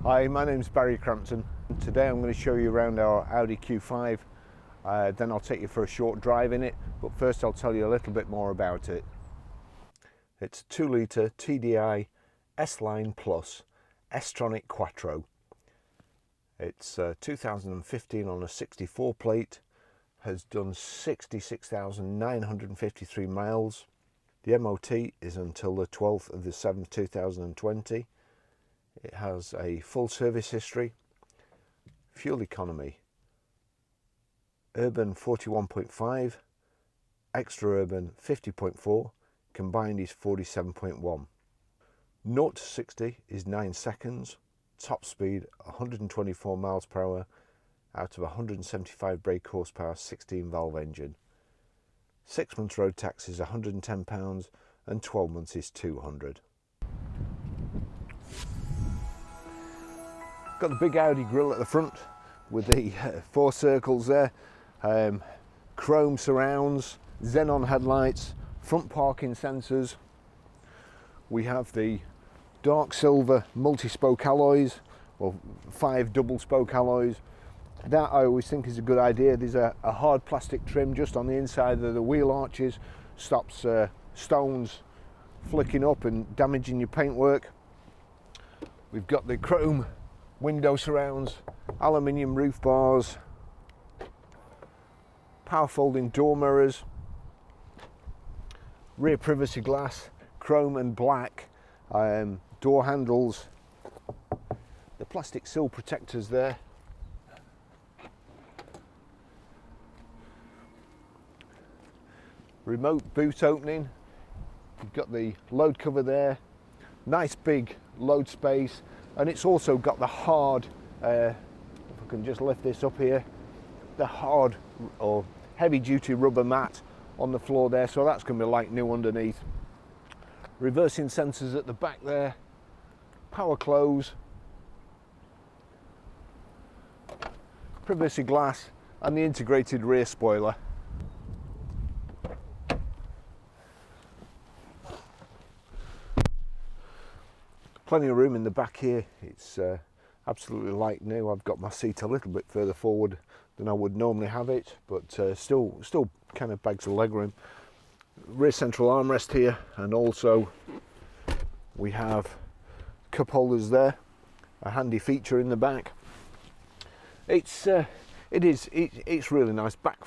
Hi, my name's Barry Crampton. Today I'm going to show you around our Audi Q5, then I'll take you for a short drive in it, but first I'll tell you a little bit more about it. It's a 2-litre TDI S-Line Plus Tronic Quattro. It's 2015 on a 64 plate, has done 66,953 miles. The MOT is until the 12th of the 7th 2020. It has a full service history. Fuel economy, urban 41.5, extra urban 50.4, combined is 47.1. 0 to 60 is 9 seconds, top speed 124 miles per hour out of 175 brake horsepower 16 valve engine. 6 months road tax is £110 and 12 months is £200. Got the big Audi grille at the front with the 4 circles there, chrome surrounds, xenon headlights, front parking sensors. We have the dark silver multi-spoke alloys, or 5 double spoke alloys. That I always think is a good idea. There's a hard plastic trim just on the inside of the wheel arches, stops stones flicking up and damaging your paintwork. We've got the chrome window surrounds, aluminium roof bars, power folding door mirrors, rear privacy glass, chrome and black, door handles, the plastic sill protectors there, remote boot opening. You've got the load cover there, nice big load space, and it's also got the hard, if I can just lift this up here, the hard or heavy duty rubber mat on the floor there, so that's going to be like new underneath. Reversing sensors at the back there, power close, privacy glass and the integrated rear spoiler. Plenty of room in the back here. It's absolutely like new. I've got my seat a little bit further forward than I would normally have it, but still kind of bags of legroom. Rear central armrest here, and also we have cup holders there, a handy feature in the back. It's really nice. Back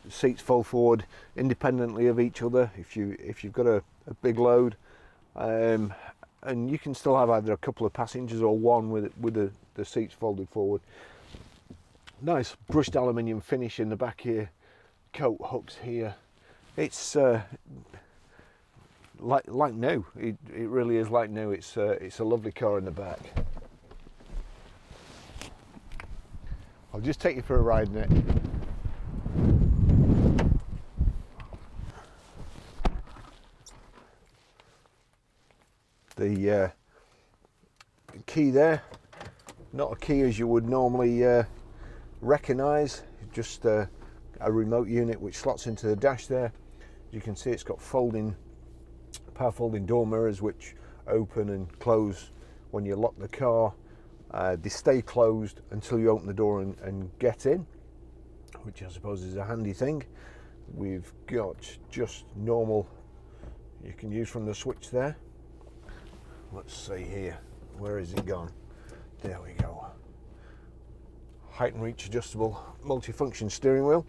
seats fold forward independently of each other if you've got a big load. And you can still have either a couple of passengers or one with the seats folded forward. Nice brushed aluminium finish in the back here, coat hooks here. It's like new. It really is like new. It's a lovely car in the back. I'll just take you for a ride in it. The key there, not a key as you would normally recognise, just a remote unit which slots into the dash there. As you can see, it's got power folding door mirrors which open and close when you lock the car. They stay closed until you open the door and get in, which I suppose is a handy thing. We've got just normal, you can use from the switch there. Let's see here, where is it gone? There we go. Height and reach adjustable multifunction steering wheel,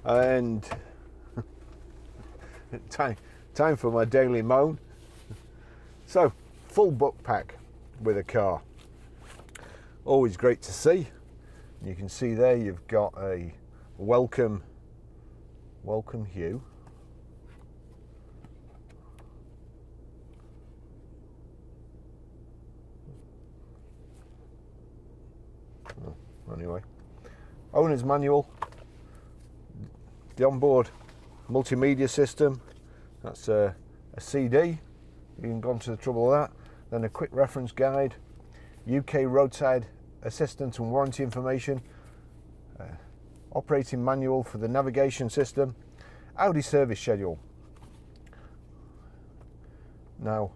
and time for my daily moan. So, full book pack with a car. Always great to see. You can see there you've got a welcome hue. Anyway, owner's manual, the onboard multimedia system, that's a CD, you can go into the trouble of that, then a quick reference guide, UK roadside assistance and warranty information, operating manual for the navigation system, Audi service schedule. Now,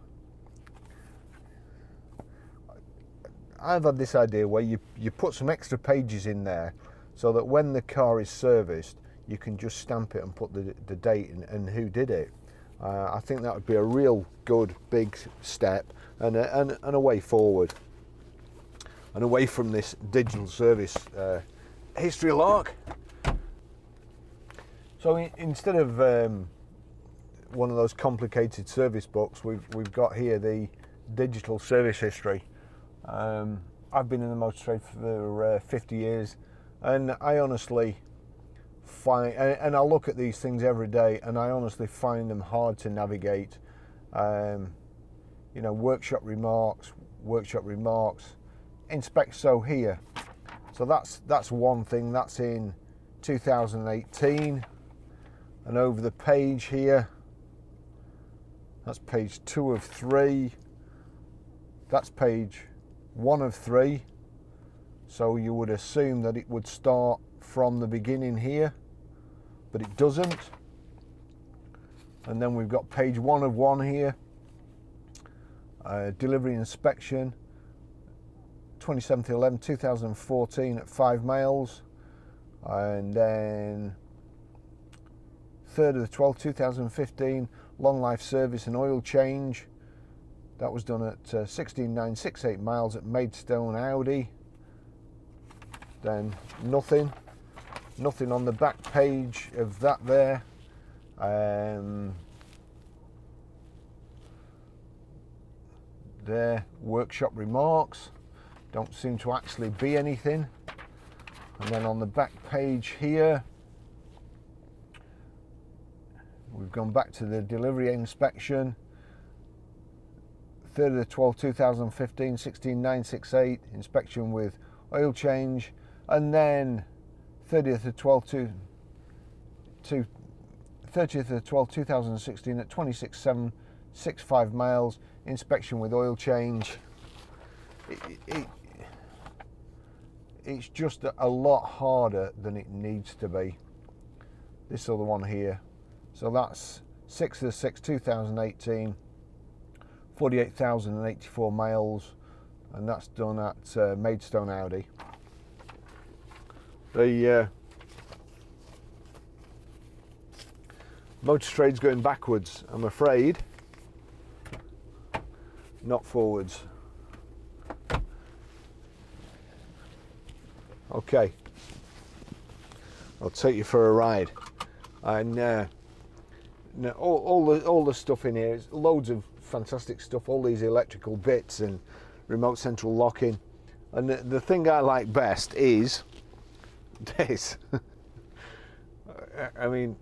I've had this idea where you put some extra pages in there so that when the car is serviced, you can just stamp it and put the date and who did it. I think that would be a real good big step and a way forward and away from this digital service history lark. So instead of one of those complicated service books, we've got here the digital service history. I've been in the motor trade for 50 years, and I honestly find, and I look at these things every day, and I honestly find them hard to navigate. You know, workshop remarks, inspect so here. So that's one thing. That's in 2018, and over the page here, that's page 2 of 3. That's page 1 of 3. So you would assume that it would start from the beginning here, but it doesn't. And then we've got page 1 of 1 here. Delivery inspection, 27/11/2014 at 5 miles. And then 3/12/2015, long life service and oil change. That was done at 16,968 miles at Maidstone Audi. Then nothing on the back page of that there. There, workshop remarks. Don't seem to actually be anything. And then on the back page here, we've gone back to the delivery inspection. 3/12/2015, 16,968, inspection with oil change. And then 30/12/2016 at 26,765 miles, inspection with oil change. It's just a lot harder than it needs to be. This other one here. So that's 6/6/2018, 48,084 miles, and that's done at Maidstone Audi. The motor trade's going backwards, I'm afraid, not forwards. Okay, I'll take you for a ride. And all the stuff in here is loads of fantastic stuff, all these electrical bits and remote central locking. And the thing I like best is this. I mean,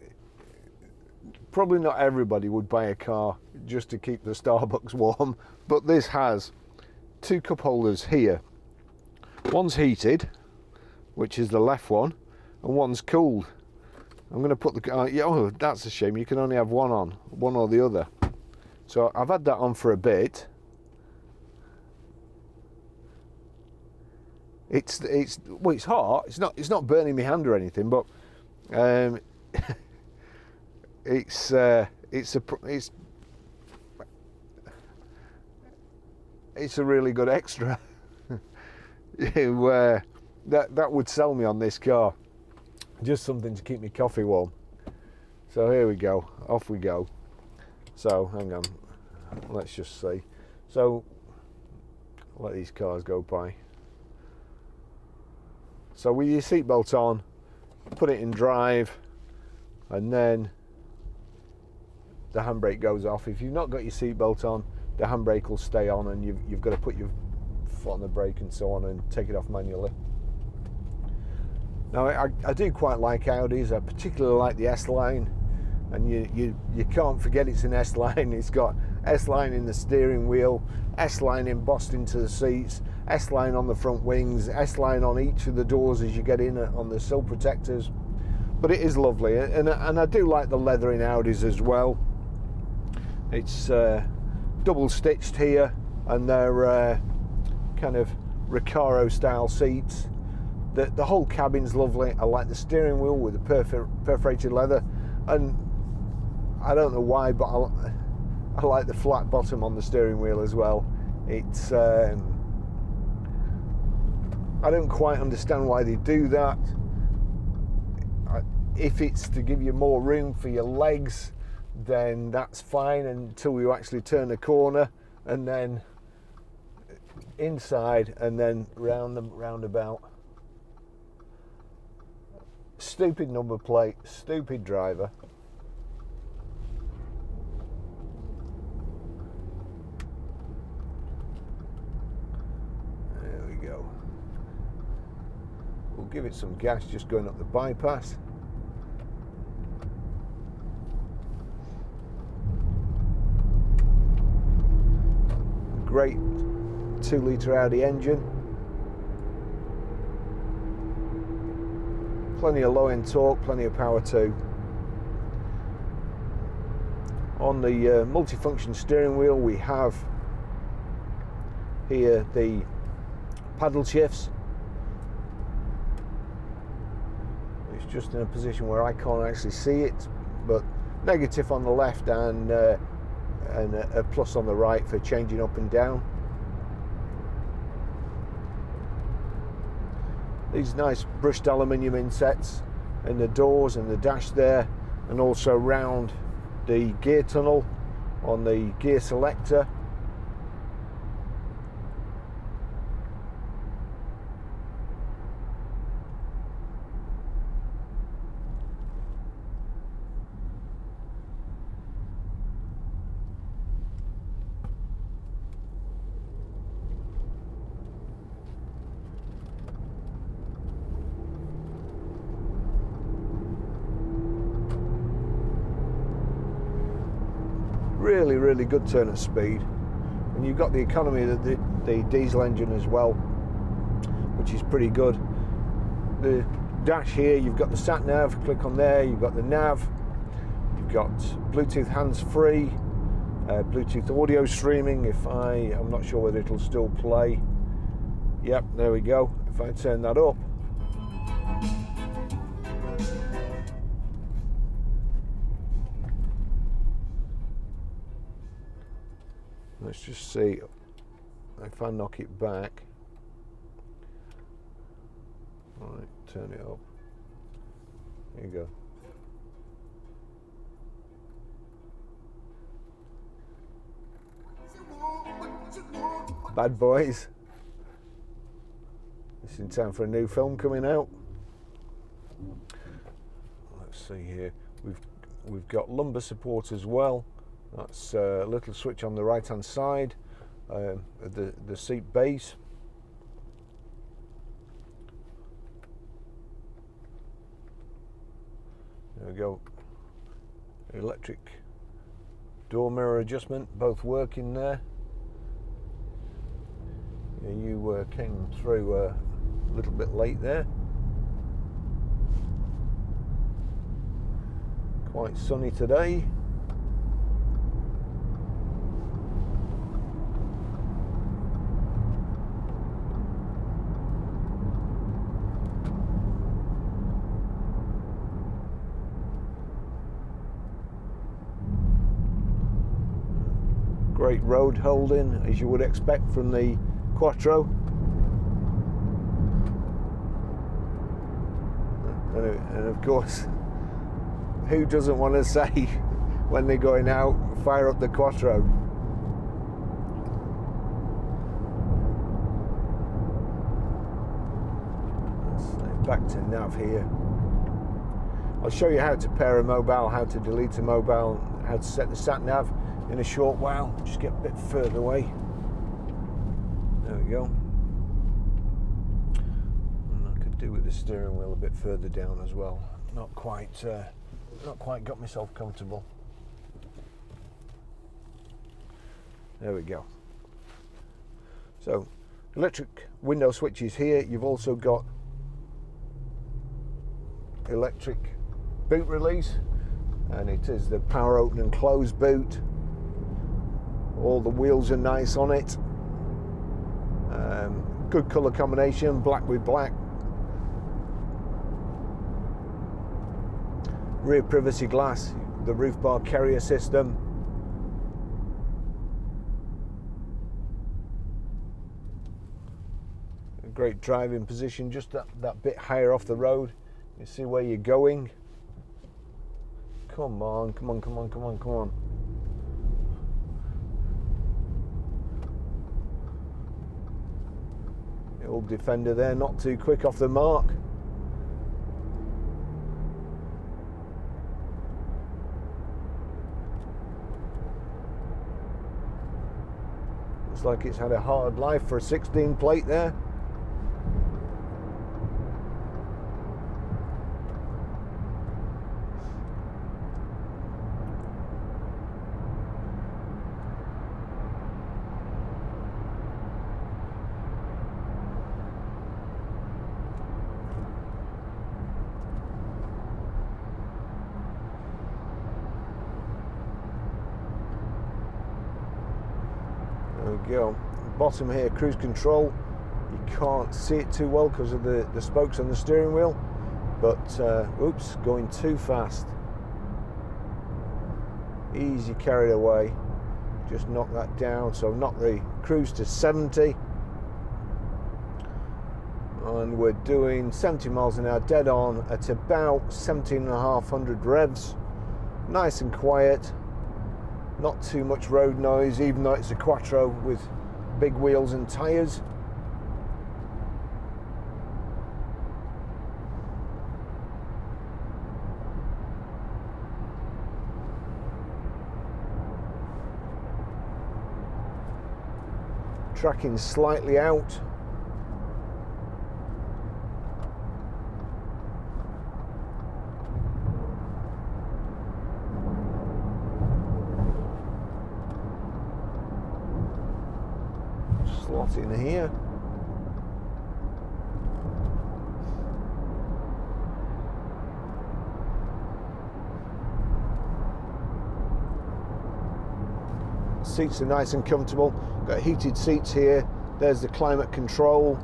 probably not everybody would buy a car just to keep the Starbucks warm, but this has 2 cup holders here. One's heated, which is the left one, and one's cooled. I'm going to put the oh, that's a shame, you can only have one on, one or the other. So I've had that on for a bit. It's hot. It's not burning my hand or anything, but it's a really good extra. That would sell me on this car. Just something to keep me coffee warm. So here we go. Off we go. So hang on. Let's just see. So let these cars go by. So with your seatbelt on, put it in drive, and then the handbrake goes off. If you've not got your seatbelt on, the handbrake will stay on, and you've got to put your foot on the brake and so on and take it off manually. Now I do quite like Audis. I particularly like the S-Line, and you can't forget it's an S-Line. It's got S-Line in the steering wheel, S-Line embossed into the seats, S-Line on the front wings, S-Line on each of the doors as you get in on the sill protectors. But it is lovely, and I do like the leather in Audis as well. It's double stitched here, and they're kind of Recaro style seats. The whole cabin's lovely. I like the steering wheel with the perforated leather, and I don't know why, but I like the flat bottom on the steering wheel as well. It's I don't quite understand why they do that. If it's to give you more room for your legs, then that's fine until you actually turn a corner, and then inside and then roundabout. Stupid number plate, stupid driver. There we go. We'll give it some gas just going up the bypass. Great 2-litre Audi engine. Plenty of low end torque, plenty of power too. On the multifunction steering wheel we have here the paddle shifts. It's just in a position where I can't actually see it, but negative on the left and a plus on the right for changing up and down. These nice brushed aluminium insets in the doors and the dash there, and also round the gear tunnel on the gear selector. Really good turn of speed, and you've got the economy of the diesel engine as well, which is pretty good. The dash here, you've got the sat nav, click on there, you've got the nav, you've got Bluetooth hands-free, Bluetooth audio streaming. I'm not sure whether it'll still play. Yep, there we go. If I turn that up, let's just see if I knock it back. All right, turn it up. There you go. Bad Boys. It's in time for a new film coming out. Let's see here. We've got lumbar support as well. That's a little switch on the right hand side, the seat base. There we go. Electric door mirror adjustment, both working there. Yeah, you came through a little bit late there. Quite sunny today. Great road holding, as you would expect from the Quattro. And of course, who doesn't want to say when they're going out, fire up the Quattro? Back to nav here. I'll show you how to pair a mobile, how to delete a mobile, how to set the sat nav in a short while. Just get a bit further away. There we go. And I could do with the steering wheel a bit further down as well. Not quite got myself comfortable. There we go. So, electric window switches here. You've also got electric boot release, and it is the power open and close boot. All the wheels are nice on it. Good colour combination, black with black. Rear privacy glass, the roof bar carrier system. a great driving position, just that bit higher off the road. You see where you're going. Come on, come on, come on, come on, come on. The old Defender there, not too quick off the mark. Looks like it's had a hard life for a 16 plate there. There we go. Bottom here, cruise control. You can't see it too well because of the spokes on the steering wheel, but oops, going too fast. Easy carried away. Just knock that down. So knock the cruise to 70, and we're doing 70 miles an hour dead on at about 17,500 revs. Nice and quiet. Not too much road noise, even though it's a Quattro with big wheels and tyres. Tracking slightly out. Slot in here. Seats are nice and comfortable. Got heated seats here. There's the climate control.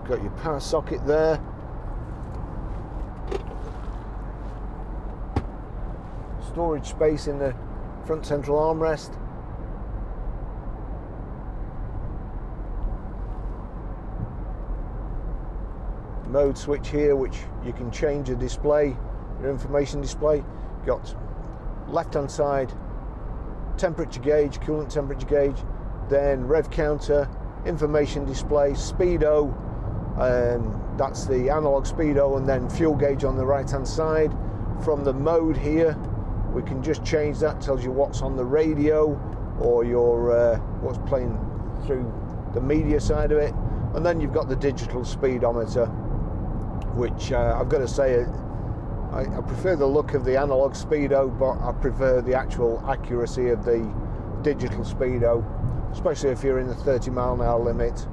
Got your power socket there. Storage space in the front central armrest. Mode switch here, which you can change the display, your information display. Got left hand side temperature gauge, coolant temperature gauge, then rev counter, information display, speedo, that's the analog speedo, and then fuel gauge on the right hand side. From the mode here, we can just change that. Tells you what's on the radio or your what's playing through the media side of it. And then you've got the digital speedometer, which I've got to say, I prefer the look of the analog speedo, but I prefer the actual accuracy of the digital speedo, especially if you're in the 30 mile an hour limit.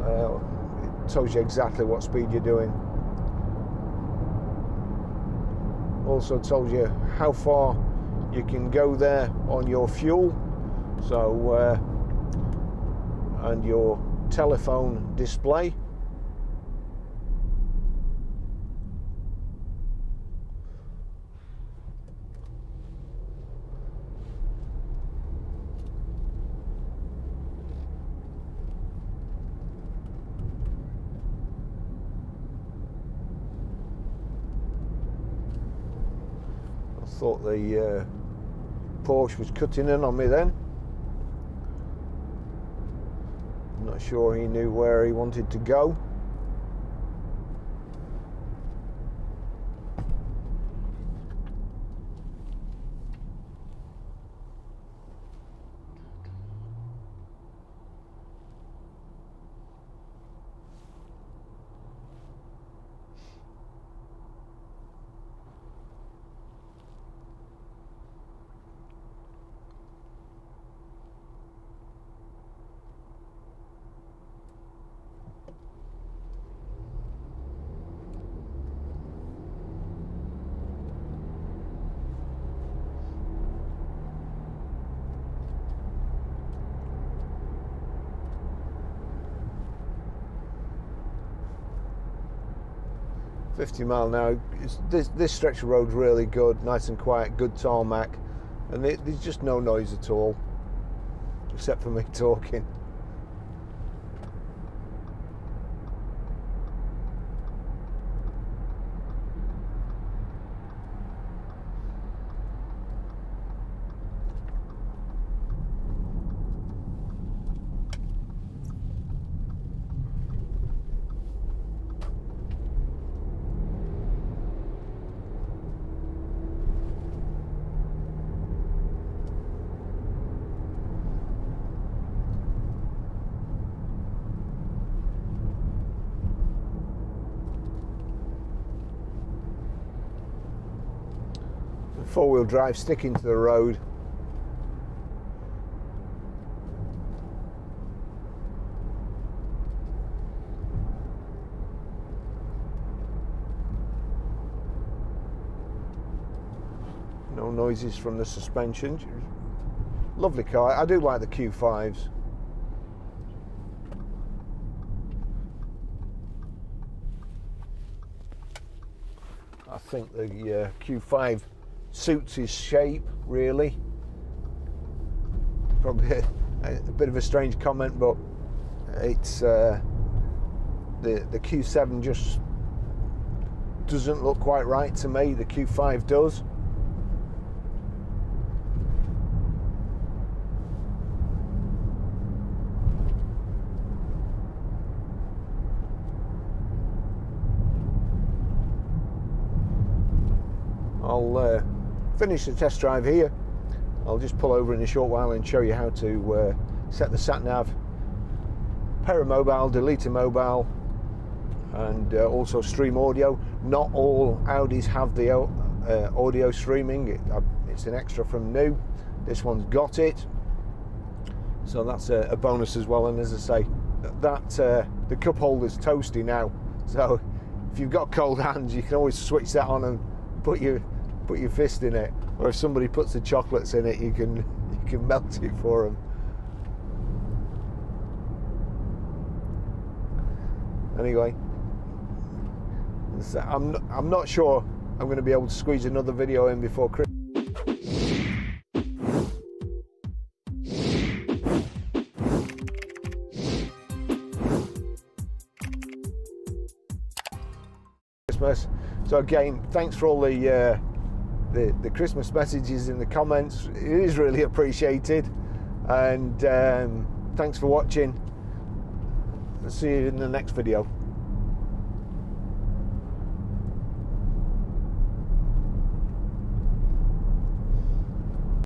It tells you exactly what speed you're doing. Also tells you how far you can go there on your fuel, so and your telephone display. Thought the Porsche was cutting in on me then. I'm not sure he knew where he wanted to go. $50 miles an hour. This stretch of road really good, nice and quiet, good tarmac, and there's just no noise at all, except for me talking. four-wheel drive, sticking to the road. No noises from the suspension. Lovely car. I do like the Q5s. I think the Q5 suits his shape, really. Probably a bit of a strange comment, but it's the Q7 just doesn't look quite right to me. The Q5 does. I'll finish the test drive here. I'll just pull over in a short while and show you how to set the sat nav, pair a mobile, delete a mobile, and also stream audio. Not all Audis have the audio streaming. It's an extra from new. This one's got it, so that's a bonus as well. And as I say, that the cup holder's toasty now, so if you've got cold hands, you can always switch that on and put your fist in it, or if somebody puts the chocolates in it, you can melt it for them. Anyway, so I'm not sure I'm going to be able to squeeze another video in before Christmas. So again, thanks for all the Christmas messages in the comments. It is really appreciated, and thanks for watching. I'll see you in the next video.